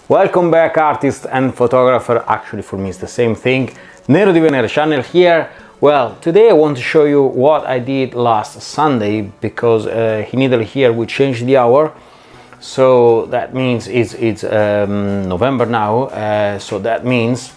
Welcome back, artist and photographer. Actually, for me it's the same thing. Nero di Venere channel here. Well, today I want to show you what I did last Sunday, because in Italy here we changed the hour, so that means it's November now, so that means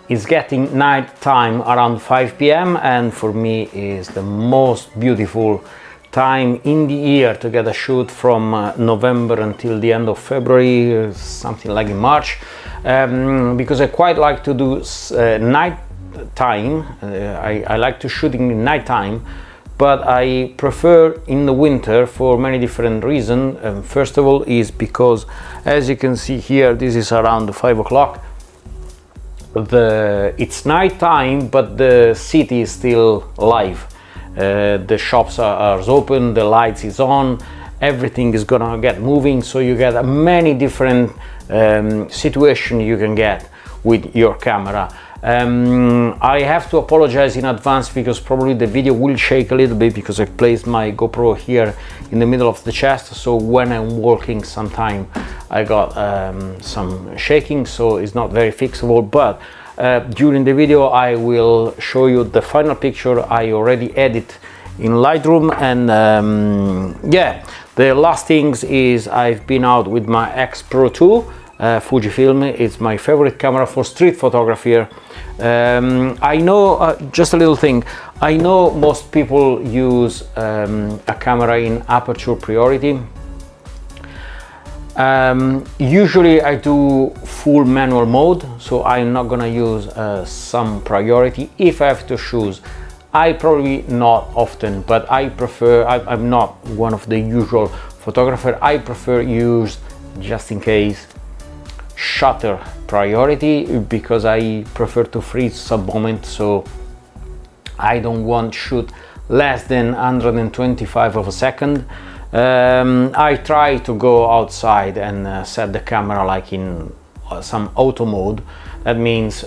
it's getting night time around 5 p.m. and for me is the most beautiful time in the year to get a shoot, from November until the end of February, something like in March, because I quite like to do night time. I like to shoot in night time, but I prefer in the winter for many different reasons. First of all is because, as you can see here, this is around 5 o'clock. It's night time, but the city is still live. The shops are open, the lights is on, everything is gonna get moving, so you get many different situations you can get with your camera. I have to apologize in advance because probably the video will shake a little bit, because I placed my GoPro here in the middle of the chest, so when I'm walking sometime I got some shaking, so it's not very fixable. But during the video I will show you the final picture I already edit in Lightroom. And yeah, the last things is I've been out with my X Pro 2 Fujifilm. It's my favorite camera for street photography here. I know, just a little thing, I know most people use a camera in aperture priority. Usually I do full manual mode, so I'm not gonna use some priority if I have to choose. I probably not often, but I prefer, I'm not one of the usual photographer. I prefer use, just in case, shutter priority, because I prefer to freeze some moment, so I don't want to shoot less than 125 of a second. I try to go outside and set the camera like in some auto mode. That means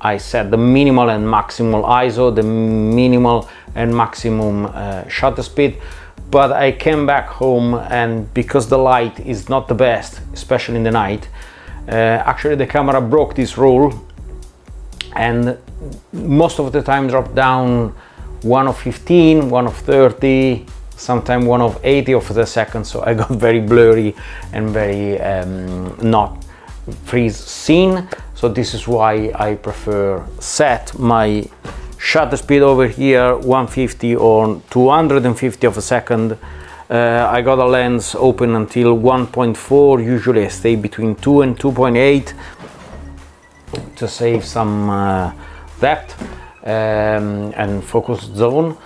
I set the minimal and maximal ISO, the minimal and maximum shutter speed. But I came back home, and because the light is not the best, especially in the night, actually the camera broke this rule, and most of the time dropped down 1 of 15, 1 of 30, sometimes 1 of 80 of the second, so I got very blurry and very not freeze scene. So this is why I prefer set my shutter speed over here 150 or 250 of a second. I got a lens open until 1.4, usually I stay between 2 and 2.8 to save some depth and focus zone.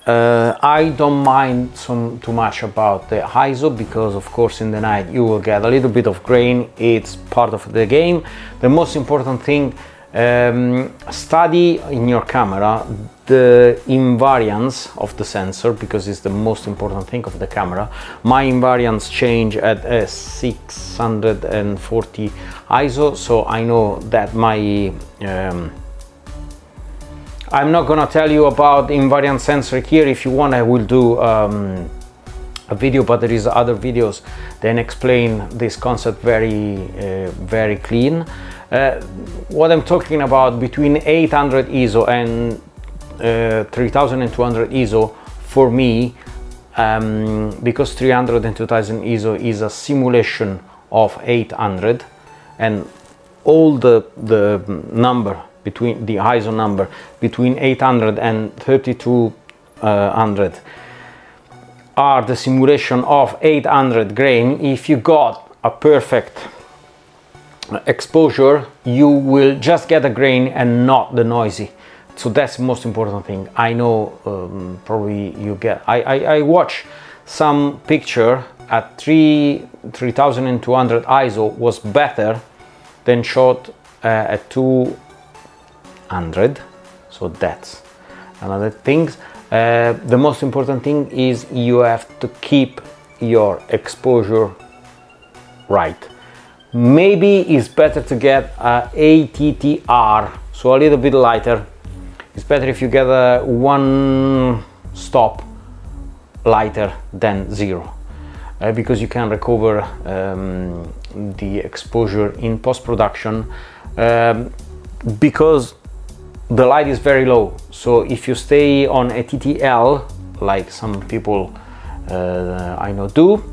I don't mind too much about the ISO, because of course in the night you will get a little bit of grain. It's part of the game. The most important thing, study in your camera the invariance of the sensor, because it's the most important thing of the camera. My invariance change at 640 ISO, so I know that my I'm not gonna tell you about invariant sensor here. If you want, I will do a video, but there is other videos that explain this concept very clean. What I'm talking about, between 800 ISO and 3200 ISO, for me, because 300 and 2000 ISO is a simulation of 800, and all the number between the ISO number between 800 and 3200 are the simulation of 800 grain. If you got a perfect exposure, you will just get a grain and not the noisy. So that's the most important thing. I know probably you get, I watch some picture at 3200 ISO was better than shot at 200, so that's another thing. The most important thing is you have to keep your exposure right. Maybe it's better to get a ATTR, so a little bit lighter. It's better if you get a 1 stop lighter than 0. because you can recover the exposure in post-production, because the light is very low. So if you stay on a TTL, like some people I know do,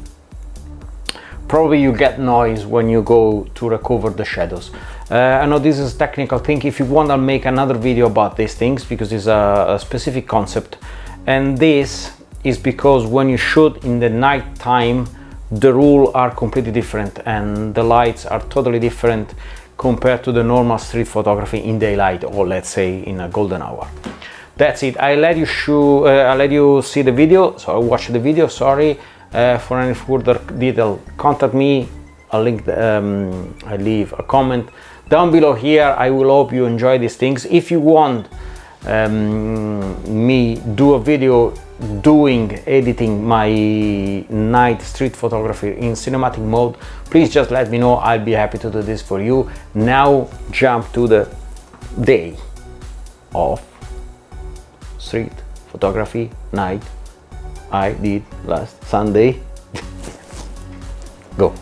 probably you get noise when you go to recover the shadows. I know this is a technical thing. If you want, I'll make another video about these things, because it's a specific concept. And this is because when you shoot in the night time, the rules are completely different and the lights are totally different compared to the normal street photography in daylight, or let's say in a golden hour. That's it. I let you see the video, so I watch the video. Sorry. For any further detail, contact me. I'll link I leave a comment down below here. I will hope you enjoy these things. If you want me do a video editing my night street photography in cinematic mode, please just let me know. I'll be happy to do this for you. Now jump to the day of street photography night I did last Sunday. Go.